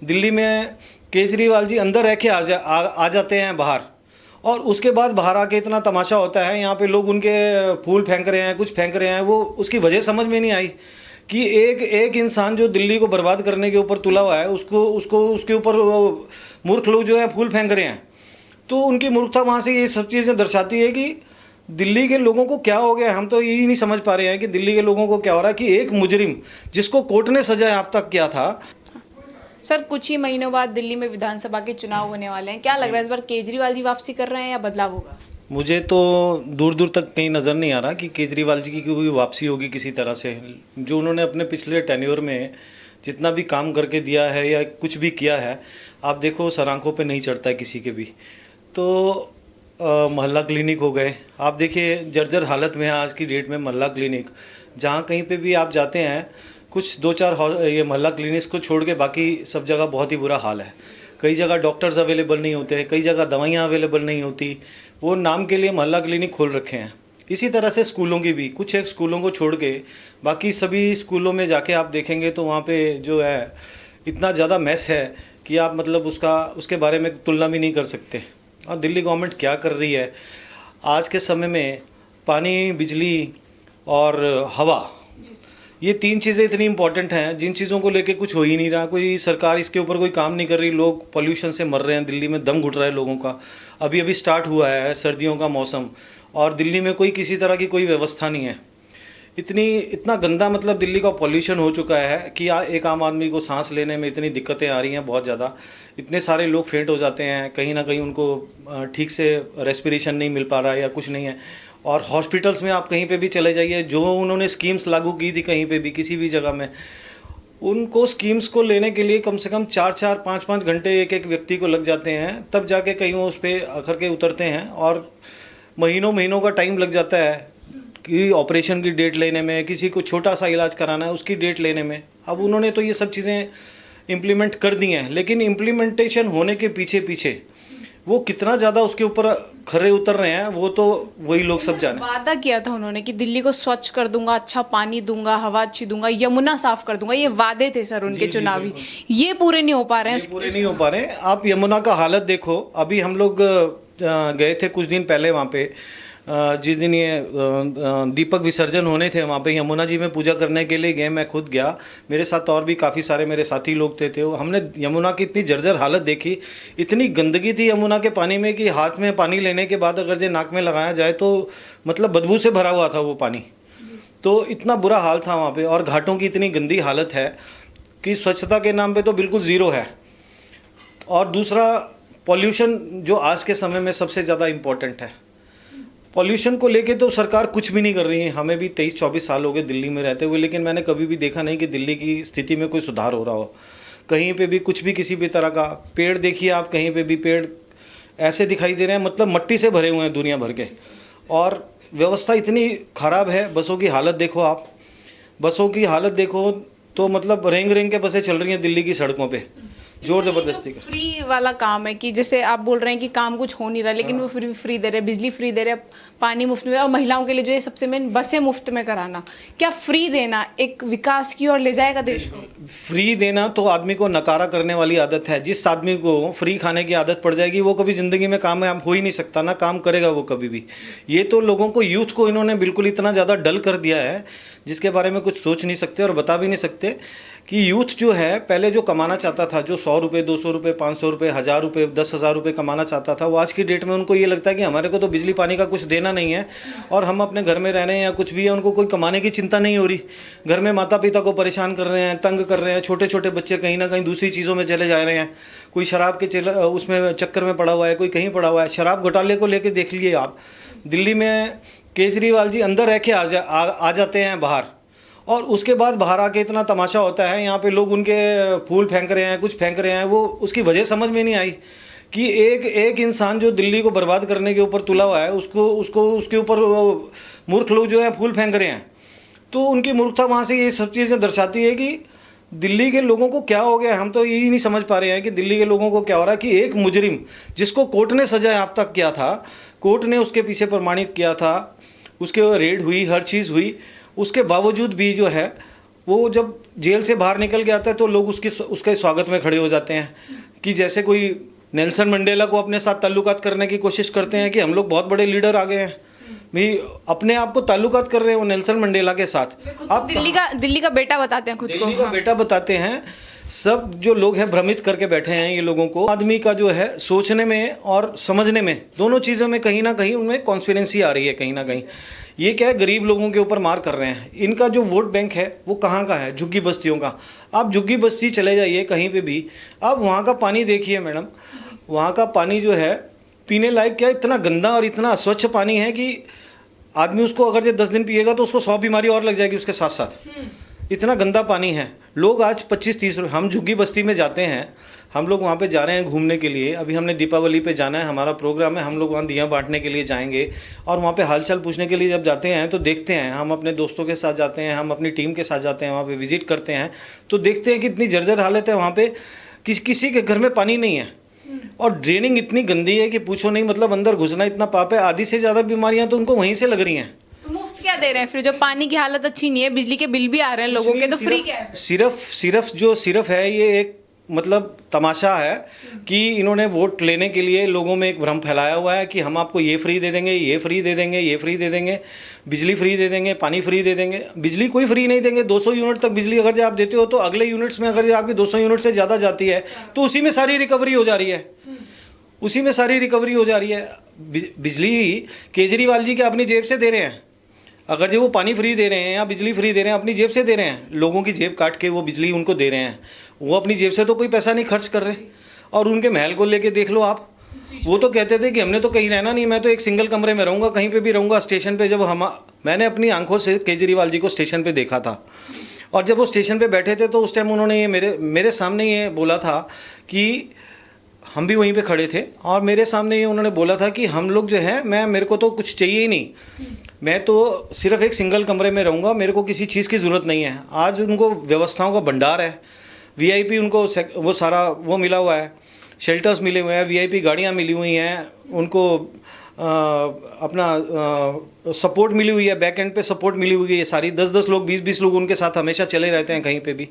दिल्ली में केजरीवाल जी अंदर रह के आ जाते हैं बाहर, और उसके बाद बाहर आके इतना तमाशा होता है, यहाँ पे लोग उनके फूल फेंक रहे हैं, कुछ फेंक रहे हैं। वो उसकी वजह समझ में नहीं आई कि एक इंसान जो दिल्ली को बर्बाद करने के ऊपर तुला हुआ है, उसके ऊपर मूर्ख लोग जो है फूल फेंक रहे हैं। तो उनकी मूर्खता वहाँ से ये सब चीज़ें दर्शाती है कि दिल्ली के लोगों को क्या हो गया। हम तो यही नहीं समझ पा रहे हैं कि दिल्ली के लोगों को क्या हो रहा है कि एक मुजरिम जिसको कोर्ट ने सजा याफ्ता किया था। सर, कुछ ही महीनों बाद दिल्ली में विधानसभा के चुनाव होने वाले हैं, क्या लग रहा है इस बार केजरीवाल जी वापसी कर रहे हैं या बदलाव होगा? मुझे तो दूर दूर तक कहीं नज़र नहीं आ रहा कि केजरीवाल जी की कोई वापसी होगी किसी तरह से। जो उन्होंने अपने पिछले टेन्योर में जितना भी काम करके दिया है या कुछ भी किया है, आप देखो सर आंखों पे नहीं चढ़ता है किसी के भी। तो मोहल्ला क्लिनिक हो गए, आप देखिए जर्जर हालत में है आज की डेट में मोहल्ला क्लिनिक। जहाँ कहीं पे भी आप जाते हैं, कुछ 2-4 ये मोहल्ला क्लिनिक्स को छोड़ के बाकी सब जगह बहुत ही बुरा हाल है। कई जगह डॉक्टर्स अवेलेबल नहीं होते हैं, कई जगह दवाइयाँ अवेलेबल नहीं होती, वो नाम के लिए मोहल्ला क्लिनिक खोल रखे हैं। इसी तरह से स्कूलों की भी, कुछ एक स्कूलों को छोड़ के बाकी सभी स्कूलों में जाके आप देखेंगे तो वहाँ पे जो है इतना ज़्यादा मैस है कि आप मतलब उसके बारे में तुलना भी नहीं कर सकते। और दिल्ली गवर्नमेंट क्या कर रही है आज के समय में, पानी, बिजली और हवा, ये 3 चीज़ें इतनी इंपॉर्टेंट हैं जिन चीज़ों को लेके कुछ हो ही नहीं रहा। कोई सरकार इसके ऊपर कोई काम नहीं कर रही। लोग पॉल्यूशन से मर रहे हैं, दिल्ली में दम घुट रहा है लोगों का। अभी अभी स्टार्ट हुआ है सर्दियों का मौसम, और दिल्ली में कोई किसी तरह की कोई व्यवस्था नहीं है। इतना गंदा मतलब दिल्ली का पॉल्यूशन हो चुका है कि एक आम आदमी को सांस लेने में इतनी दिक्कतें आ रही हैं बहुत ज़्यादा। इतने सारे लोग फेंट हो जाते हैं, कहीं ना कहीं उनको ठीक से रेस्पिरेशन नहीं मिल पा रहा है या कुछ नहीं है। और हॉस्पिटल्स में आप कहीं पे भी चले जाइए, जो उन्होंने स्कीम्स लागू की थी कहीं पे भी किसी भी जगह में, उनको स्कीम्स को लेने के लिए कम से कम 4-4, 5-5 घंटे एक व्यक्ति को लग जाते हैं, तब जाके कहीं वो उस पर आकर के उतरते हैं। और महीनों का टाइम लग जाता है कि ऑपरेशन की डेट लेने में, किसी को छोटा सा इलाज कराना है उसकी डेट लेने में। अब उन्होंने तो ये सब चीज़ें इम्प्लीमेंट कर दी हैं, लेकिन इम्प्लीमेंटेशन होने के पीछे वो कितना ज़्यादा उसके ऊपर खरे उतर रहे हैं, वो तो वही लोग सब जाने। वादा किया था उन्होंने कि दिल्ली को स्वच्छ कर दूंगा, अच्छा पानी दूंगा, हवा अच्छी दूंगा, यमुना साफ कर दूंगा, ये वादे थे सर उनके चुनावी। ये पूरे नहीं हो पा रहे हैं। पूरे नहीं हो पा रहे हैं। आप यमुना का हालत देखो। अभी हम लोग गए थे कुछ दिन पहले वहाँ पे, जिस दिन ये दीपक विसर्जन होने थे, वहाँ पे यमुना जी में पूजा करने के लिए गए। मैं खुद गया, मेरे साथ और भी काफ़ी सारे मेरे साथी लोग थे। हमने यमुना की इतनी जर्जर हालत देखी, इतनी गंदगी थी यमुना के पानी में कि हाथ में पानी लेने के बाद अगर जो नाक में लगाया जाए तो मतलब बदबू से भरा हुआ था वो पानी। तो इतना बुरा हाल था वहाँ पर। और घाटों की इतनी गंदी हालत है कि स्वच्छता के नाम पर तो बिल्कुल ज़ीरो है। और दूसरा, पॉल्यूशन जो आज के समय में सबसे ज़्यादा इम्पोर्टेंट है। पॉल्यूशन को लेके तो सरकार कुछ भी नहीं कर रही है। हमें भी 23-24 साल हो गए दिल्ली में रहते हुए, लेकिन मैंने कभी भी देखा नहीं कि दिल्ली की स्थिति में कोई सुधार हो रहा हो। कहीं पे भी कुछ भी किसी भी तरह का पेड़ देखिए आप, कहीं पे भी पेड़ ऐसे दिखाई दे रहे हैं मतलब मट्टी से भरे हुए हैं दुनिया भर के। और व्यवस्था इतनी ख़राब है, बसों की हालत देखो आप, बसों की हालत देखो तो मतलब रेंग के बसें चल रही हैं दिल्ली की सड़कों पे, जोर ज़बरदस्ती का। फ्री वाला काम है कि जैसे आप बोल रहे हैं कि काम कुछ हो नहीं रहा, लेकिन वो फ्री दे रहे हैं, बिजली फ्री दे रहे हैं, पानी मुफ्त में, और महिलाओं के लिए जो है सबसे मेन बसें मुफ्त में कराना। क्या फ्री देना एक विकास की ओर ले जाएगा देश को? फ्री देना तो आदमी को नकारा करने वाली आदत है। जिस आदमी को फ्री खाने की आदत पड़ जाएगी वो कभी ज़िंदगी में कामयाब हो ही नहीं सकता, ना काम करेगा वो कभी भी। ये तो लोगों को, यूथ को इन्होंने बिल्कुल इतना ज़्यादा डल कर दिया है जिसके बारे में कुछ सोच नहीं सकते और बता भी नहीं सकते कि यूथ जो है पहले जो कमाना चाहता था, जो 100 रुपये, 200 रुपये, 500 रुपये, 1000 रुपये, 10,000 रुपये कमाना चाहता था, वो आज की डेट में उनको ये लगता है कि हमारे को तो बिजली पानी का कुछ देना नहीं है और हम अपने घर में रह रहे हैं या कुछ भी है, उनको कोई कमाने की चिंता नहीं हो रही। घर में माता पिता को परेशान कर रहे हैं, तंग कर रहे हैं, छोटे छोटे बच्चे कहीं ना कहीं दूसरी चीज़ों में चले जा रहे हैं। कोई शराब के उसमें चक्कर में पड़ा हुआ है, कोई कहीं पड़ा हुआ है। शराब घोटाले को लेकर देख लिए आप, दिल्ली में केजरीवाल जी अंदर रह के आ जाते हैं बाहर, और उसके बाद बाहर आके इतना तमाशा होता है, यहाँ पे लोग उनके फूल फेंक रहे हैं, कुछ फेंक रहे हैं। वो उसकी वजह समझ में नहीं आई कि एक इंसान जो दिल्ली को बर्बाद करने के ऊपर तुला हुआ है, उसके ऊपर मूर्ख लोग जो है फूल फेंक रहे हैं। तो उनकी मूर्खता वहाँ से ये सब चीज़ें दर्शाती है कि दिल्ली के लोगों को क्या हो गया। हम तो यही नहीं समझ पा रहे हैं कि दिल्ली के लोगों को क्या हो रहा है कि एक मुजरिम जिसको कोर्ट ने सजा याफ्ता किया था, कोर्ट ने उसके पीछे प्रमाणित किया था, उसके रेड हुई, हर चीज़ हुई, उसके बावजूद भी जो है वो जब जेल से बाहर निकल के आता है तो लोग उसके स्वागत में खड़े हो जाते हैं कि जैसे कोई नेल्सन मंडेला को अपने साथ ताल्लुकात करने की कोशिश करते हैं कि हम लोग बहुत बड़े लीडर आ गए हैं भाई, अपने आप को ताल्लुकात कर रहे हैं वो नेल्सन मंडेला के साथ। आप दिल्ली का बेटा बताते हैं खुद को, दिल्ली का बेटा बताते हैं। सब जो लोग हैं भ्रमित करके बैठे हैं ये लोगों को। आदमी का जो है सोचने में और समझने में, दोनों चीज़ों में कहीं ना कहीं उनमें कॉन्स्पिरेंसी आ रही है कहीं ना कहीं। ये क्या है, गरीब लोगों के ऊपर मार कर रहे हैं। इनका जो वोट बैंक है वो कहाँ का है, झुग्गी बस्तियों का। आप झुग्गी बस्ती चले जाइए कहीं पे भी, आप वहाँ का पानी देखिए मैडम, वहाँ का पानी जो है पीने लायक क्या, इतना गंदा और इतना अस्वच्छ पानी है कि आदमी उसको अगर ये 10 दिन पिएगा तो उसको 100 बीमारी और लग जाएगी उसके साथ साथ। इतना गंदा पानी है। लोग आज 25-30, हम झुग्गी बस्ती में जाते हैं, हम लोग वहाँ पे जा रहे हैं घूमने के लिए। अभी हमने दीपावली पे जाना है, हमारा प्रोग्राम है, हम लोग वहाँ दिया बांटने के लिए जाएंगे। और वहाँ पे हालचाल पूछने के लिए जब जाते हैं तो देखते हैं, हम अपने दोस्तों के साथ जाते हैं, हम अपनी टीम के साथ जाते हैं, वहाँ पे विजिट करते हैं तो देखते हैं कि इतनी जर्जर हालत है वहाँ पे, किसी के घर में पानी नहीं है और ड्रेनिंग इतनी गंदी है कि पूछो नहीं। मतलब अंदर घुसना इतना पाप है। आधी से ज़्यादा बीमारियाँ तो उनको वहीं से लग रही हैं। तो मुफ्त क्या दे रहे हैं फिर, जब पानी की हालत अच्छी नहीं है, बिजली के बिल भी आ रहे हैं लोगों के, तो फ्री क्या है? सिर्फ है ये एक मतलब तमाशा है कि इन्होंने वोट लेने के लिए लोगों में एक भ्रम फैलाया हुआ है कि हम आपको ये फ्री दे देंगे, ये फ्री दे देंगे, ये फ्री दे देंगे, बिजली फ्री दे देंगे, पानी फ्री दे देंगे। बिजली कोई फ्री नहीं देंगे। 200 यूनिट तक बिजली अगर जो आप देते हो तो अगले यूनिट्स में अगर जो आपकी 200 यूनिट से ज़्यादा जाती है तो उसी में सारी रिकवरी हो जा रही है, उसी में सारी रिकवरी हो जा रही है। बिजली केजरीवाल जी के अपनी जेब से दे रहे हैं। अगर जो वो पानी फ्री दे रहे हैं या बिजली फ्री दे रहे हैं, अपनी जेब से दे रहे हैं। लोगों की जेब काट के वो बिजली उनको दे रहे हैं। वो अपनी जेब से तो कोई पैसा नहीं खर्च कर रहे। और उनके महल को लेके देख लो आप, वो तो कहते थे कि हमने तो कहीं रहना नहीं, मैं तो एक सिंगल कमरे में रहूँगा, कहीं पे भी रहूँगा। स्टेशन पे जब मैंने अपनी आंखों से केजरीवाल जी को स्टेशन पे देखा था, और जब वो स्टेशन पे बैठे थे तो उस टाइम उन्होंने ये मेरे सामने ये बोला था कि हम भी वहीं पे खड़े थे, और मेरे सामने ये उन्होंने बोला था कि हम लोग जो है, मेरे को तो कुछ चाहिए ही नहीं, मैं तो सिर्फ एक सिंगल कमरे में रहूँगा, मेरे को किसी चीज़ की ज़रूरत नहीं है। आज उनको व्यवस्थाओं का भंडार है, वीआईपी उनको वो सारा वो मिला हुआ है, शेल्टर्स मिले हुए हैं, वीआईपी गाड़ियाँ मिली हुई हैं उनको, अपना सपोर्ट मिली हुई है, बैक एंड पे सपोर्ट मिली हुई है सारी। 10-10 लोग 20-20 लोग उनके साथ हमेशा चले रहते हैं कहीं पे भी।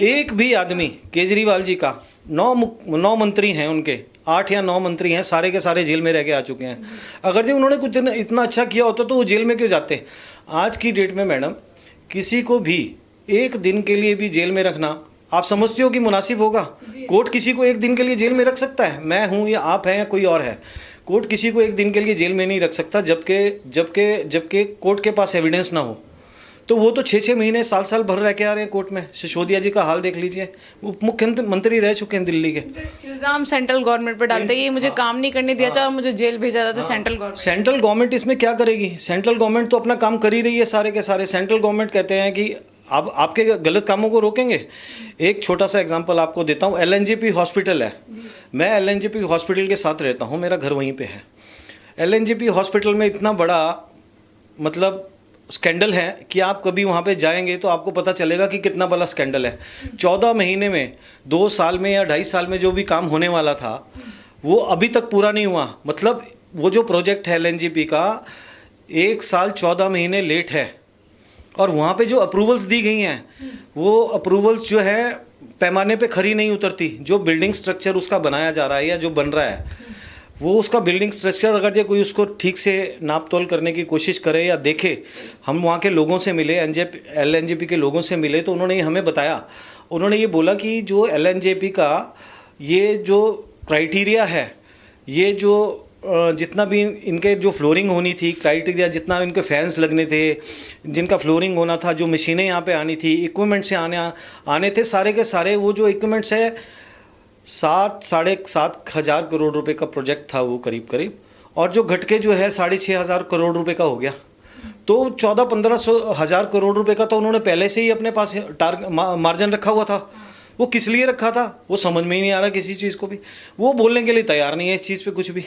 एक भी आदमी केजरीवाल जी का 9 मंत्री हैं उनके, 8 या 9 मंत्री हैं, सारे के सारे जेल में रह के आ चुके हैं। अगर जो उन्होंने कुछ इतना अच्छा किया होता तो वो जेल में क्यों जाते? आज की डेट में मैडम किसी को भी एक दिन के लिए भी जेल में रखना आप समझते हो कि मुनासिब होगा? कोर्ट किसी को एक दिन के लिए जेल में रख सकता है? मैं हूँ या आप हैं या कोई और है? कोर्ट किसी को एक दिन के लिए जेल में नहीं रख सकता जबकि कोर्ट के पास एविडेंस ना हो। तो वो तो 6-6 महीने साल भर रह के आ रहे हैं कोर्ट में। सिसोदिया जी का हाल देख लीजिए, वो मुख्यमंत्री रह चुके हैं दिल्ली के। इल्ज़ाम सेंट्रल गवर्नमेंट पे डालते हैं, ये मुझे काम नहीं करने दिया और मुझे जेल भेजा था। तो सेंट्रल गवर्नमेंट इसमें क्या करेगी? सेंट्रल गवर्नमेंट तो अपना काम कर ही रही है सारे के सारे। सेंट्रल गवर्नमेंट कहते हैं कि अब आपके गलत कामों को रोकेंगे। एक छोटा सा एग्जांपल आपको देता हूँ। LNJP हॉस्पिटल है, मैं LNJP हॉस्पिटल के साथ रहता हूँ, मेरा घर वहीं पे है। LNJP हॉस्पिटल में इतना बड़ा मतलब स्कैंडल है कि आप कभी वहाँ पे जाएंगे तो आपको पता चलेगा कि कितना बड़ा स्कैंडल है। 14 महीने में, 2 साल में या 2.5 साल में जो भी काम होने वाला था वो अभी तक पूरा नहीं हुआ। मतलब वो जो प्रोजेक्ट है LNJP का 1 साल 14 महीने लेट है। और वहाँ पे जो अप्रूवल्स दी गई हैं वो अप्रूवल्स जो है पैमाने पे खरी नहीं उतरती। जो बिल्डिंग स्ट्रक्चर उसका बनाया जा रहा है या जो बन रहा है वो उसका बिल्डिंग स्ट्रक्चर अगर जो कोई उसको ठीक से नाप तोल करने की कोशिश करे या देखे। हम वहाँ के लोगों से मिले, LNJP के लोगों से मिले तो उन्होंने हमें बताया, उन्होंने ये बोला कि जो LNJP का ये जो क्राइटेरिया है, ये जो जितना भी इनके जो फ्लोरिंग होनी थी, क्राइटेरिया जितना इनके फैंस लगने थे, जिनका फ्लोरिंग होना था, जो मशीनें यहाँ पे आनी थी, इक्विपमेंट से आने थे, सारे के सारे वो जो इक्विपमेंट्स है 7-7.5 हज़ार करोड़ रुपए का प्रोजेक्ट था वो करीब। और जो घटके जो है 6.5 हज़ार करोड़ रुपए का हो गया। तो 14-15 हज़ार करोड़ रुपए का तो उन्होंने पहले से ही अपने पास मार्जिन रखा हुआ था। वो किस लिए रखा था वो समझ में ही नहीं आ रहा किसी चीज़ को भी। वो बोलने के लिए तैयार नहीं है इस चीज़ पे कुछ भी।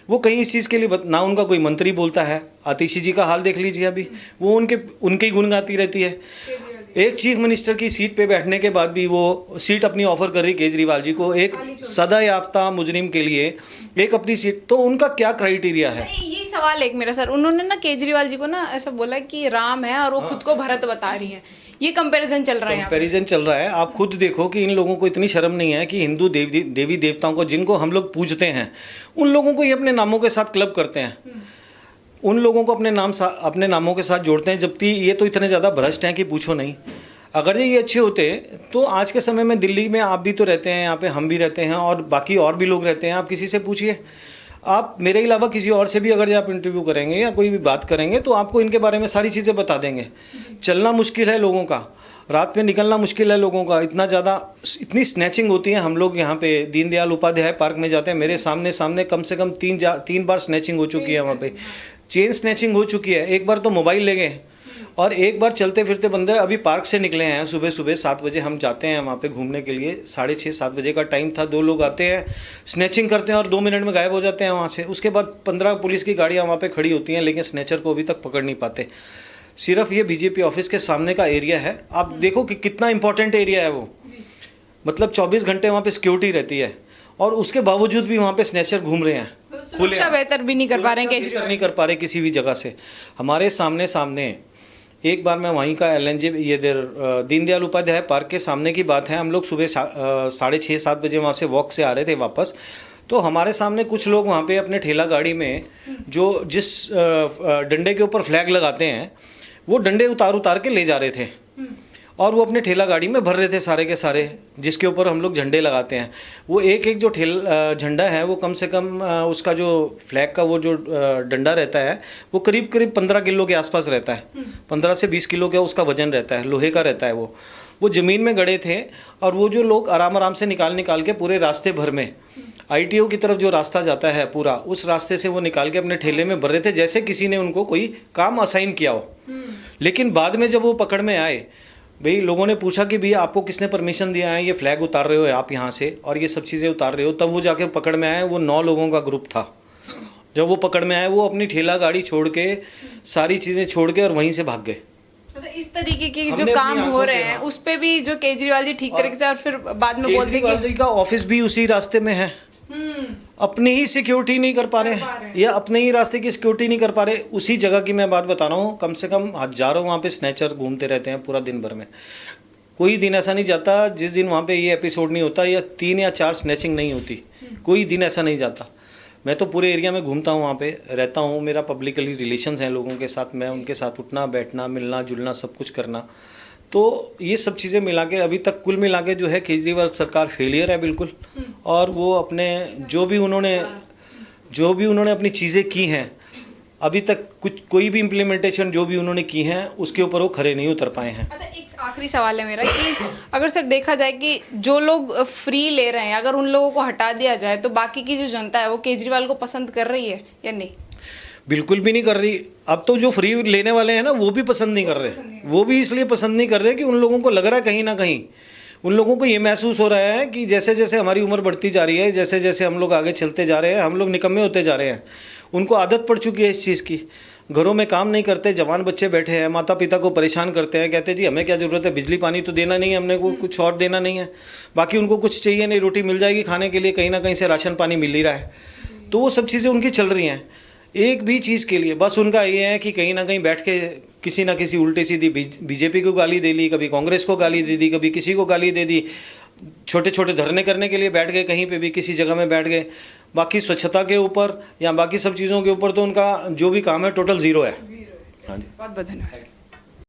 वो कहीं इस चीज़ के लिए ना उनका कोई मंत्री बोलता है। आतिशी जी का हाल देख लीजिए अभी, वो उनके ही गुण गाती रहती है। एक चीफ मिनिस्टर की सीट पे बैठने के बाद भी वो सीट अपनी ऑफर कर रही केजरीवाल जी को, एक सदा याफ्ता मुजरिम के लिए एक अपनी सीट। तो उनका क्या क्राइटेरिया है? ये सवाल एक मेरा सर, उन्होंने ना केजरीवाल जी को ना ऐसा बोला कि राम है और वो खुद को भरत बता रही है। ये कंपैरिजन चल रहा है यहाँ पे। कंपैरिजन चल रहा है। आप खुद देखो कि इन लोगों को इतनी शर्म नहीं है कि हिंदू देवी देवताओं को जिनको हम लोग पूजते हैं उन लोगों को ये अपने नामों के साथ क्लब करते हैं, उन लोगों को अपने नामों के साथ जोड़ते हैं, जबकि ये तो इतने ज़्यादा भ्रष्ट हैं कि पूछो नहीं। अगर ये अच्छे होते तो आज के समय में दिल्ली में आप भी तो रहते हैं, यहाँ पे हम भी रहते हैं और बाकी और भी लोग रहते हैं। आप किसी से पूछिए, आप मेरे अलावा किसी और से भी अगर आप इंटरव्यू करेंगे या कोई भी बात करेंगे तो आपको इनके बारे में सारी चीज़ें बता देंगे। चलना मुश्किल है लोगों का, रात में निकलना मुश्किल है लोगों का, इतनी स्नैचिंग होती है। हम लोग यहाँ पे दीनदयाल उपाध्याय पार्क में जाते हैं, मेरे सामने कम से कम 3 बार स्नैचिंग हो चुकी है। वहाँ पे चेन स्नैचिंग हो चुकी है। एक बार तो मोबाइल ले गए और एक बार चलते फिरते बंदे अभी पार्क से निकले हैं सुबह 7 बजे हम जाते हैं वहाँ पे घूमने के लिए, 6:30-7 बजे का टाइम था। 2 लोग आते हैं, स्नैचिंग करते हैं और 2 मिनट में गायब हो जाते हैं वहाँ से। उसके बाद 15 पुलिस की गाड़ियाँ वहाँ पे खड़ी होती हैं, लेकिन स्नैचर को अभी तक पकड़ नहीं पाते। सिर्फ ये बीजेपी ऑफिस के सामने का एरिया है, आप देखो कि कितना इंपॉर्टेंट एरिया है वो। मतलब 24 घंटे वहाँ पे सिक्योरिटी रहती है और उसके बावजूद भी वहाँ पे स्नैचर घूम रहे हैं। सुरक्षा बेहतर भी नहीं कर पा रहे हैं केजरीवाल, नहीं कर पा रहे किसी भी जगह से। हमारे सामने एक बार मैं वहीं का LNJ ये दीनदयाल उपाध्याय पार्क के सामने की बात है, हम लोग सुबह 6:30-7 बजे वहाँ से वॉक से आ रहे थे वापस, तो हमारे सामने कुछ लोग वहाँ पे अपने ठेला गाड़ी में जिस डंडे के ऊपर फ्लैग लगाते हैं वो डंडे उतार के ले जा रहे थे और वो अपने ठेला गाड़ी में भर रहे थे सारे के सारे, जिसके ऊपर हम लोग झंडे लगाते हैं। वो एक जो झंडा है वो कम से कम उसका जो फ्लैग का वो जो डंडा रहता है वो करीब 15 किलो के आसपास रहता है। 15 से 20 किलो का उसका वजन रहता है, लोहे का रहता है वो ज़मीन में गड़े थे और वो जो लोग आराम से निकाल के पूरे रास्ते भर में ITO की तरफ जो रास्ता जाता है पूरा, उस रास्ते से वो निकाल के अपने ठेले में भर रहे थे जैसे किसी ने उनको कोई काम असाइन किया हो। लेकिन बाद में जब वो पकड़ में आए, भाई लोगों ने पूछा कि भैया आपको किसने परमिशन दिया है, ये फ्लैग उतार रहे हो आप यहाँ से और ये सब चीज़ें उतार रहे हो, तब वो जाके पकड़ में आए। वो 9 लोगों का ग्रुप था। जब वो पकड़ में आए वो अपनी ठेला गाड़ी छोड़ के सारी चीज़ें छोड़ के और वहीं से भाग गए। अच्छा, इस तरीके के जो काम हो रहे हैं उस पे भी जो केजरीवाल जी ठीक तरीके से और फिर बाद में बोलते हैं केजरीवाल जी का ऑफिस भी उसी रास्ते में है, अपनी ही सिक्योरिटी नहीं कर पा रहे या अपने ही रास्ते की सिक्योरिटी नहीं कर पा रहे। उसी जगह की मैं बात बता रहा हूँ, कम से कम हजारों वहाँ पे स्नैचर घूमते रहते हैं पूरा दिन भर में। कोई दिन ऐसा नहीं जाता जिस दिन वहाँ पे ये एपिसोड नहीं होता या 3 या 4 स्नैचिंग नहीं होती, कोई दिन ऐसा नहीं जाता। मैं तो पूरे एरिया में घूमता हूँ, वहाँ पे रहता हूँ, मेरा पब्लिकली रिलेशंस हैं लोगों के साथ, मैं उनके साथ उठना बैठना मिलना जुलना सब कुछ करना। तो ये सब चीज़ें मिला के अभी तक कुल मिला के जो है केजरीवाल सरकार फेलियर है बिल्कुल। और वो अपने जो भी उन्होंने अपनी चीज़ें की हैं अभी तक कोई भी इम्प्लीमेंटेशन जो भी उन्होंने की हैं उसके ऊपर वो खरे नहीं उतर पाए हैं। अच्छा, एक आखिरी सवाल है मेरा कि अगर सर देखा जाए कि जो लोग फ्री ले रहे हैं अगर उन लोगों को हटा दिया जाए तो बाकी की जो जनता है वो केजरीवाल को पसंद कर रही है या नहीं? बिल्कुल भी नहीं कर रही। अब तो जो फ्री लेने वाले हैं ना वो भी पसंद नहीं कर रहे, वो भी इसलिए पसंद नहीं कर रहे कि उन लोगों को लग रहा है कहीं ना कहीं उन लोगों को ये महसूस हो रहा है कि जैसे जैसे हमारी उम्र बढ़ती जा रही है, जैसे जैसे हम लोग आगे चलते जा रहे हैं, हम लोग निकम्मे होते जा रहे हैं। उनको आदत पड़ चुकी है इस चीज़ की, घरों में काम नहीं करते, जवान बच्चे बैठे हैं, माता पिता को परेशान करते हैं, कहते हैं जी हमें क्या ज़रूरत है, बिजली पानी तो देना नहीं है हमने को, कुछ और देना नहीं है, बाकी उनको कुछ चाहिए नहीं, रोटी मिल जाएगी खाने के लिए, कहीं ना कहीं से राशन पानी मिल ही रहा है। तो वो सब चीज़ें उनकी चल रही हैं। एक भी चीज़ के लिए बस उनका ये है कि कहीं ना कहीं बैठ के किसी ना किसी उल्टी सीधी बीजेपी को गाली दे ली, कभी कांग्रेस को गाली दे दी, कभी किसी को गाली दे दी, छोटे छोटे धरने करने के लिए बैठ गए, कहीं पे भी किसी जगह में बैठ गए। बाकी स्वच्छता के ऊपर या बाकी सब चीज़ों के ऊपर तो उनका जो भी काम है टोटल ज़ीरो है। हाँ जी, बहुत बहुत धन्यवाद।